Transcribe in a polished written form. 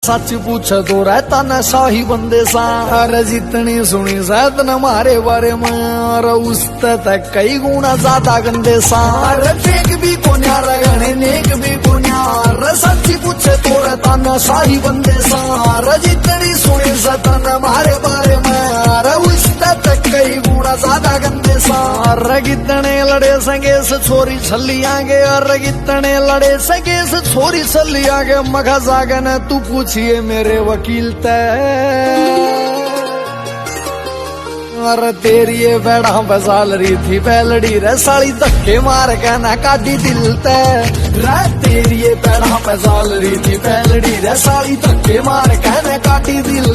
सच पूछे तो रहता न शाही बंदे सार जितनी सुनी शायद न मारे बारे में उस तक कई गुना ज्यादा गंदे सार फेक भी कोन्यार गणे नेक भी कोन्यार सच पूछे तो रहता न शाही बंदे सार जितनी सुनी शायद न मारे बारे में उस तक कई गुना ज्यादा गंदे सार कितने लड़े संगे से छोरी छली आगे और कितने लड़े संगे से छोरी छली आगे मगा जागन तू पूछिए मेरे वकील अरे तेरी ये बैठा बसाल रही थी बैलड़ी रे साली धक्के मार के ना काटी दिल तेरी ये बैठा बसाल रही थी बैलड़ी रे साली धक्के मार के ना काटी दिल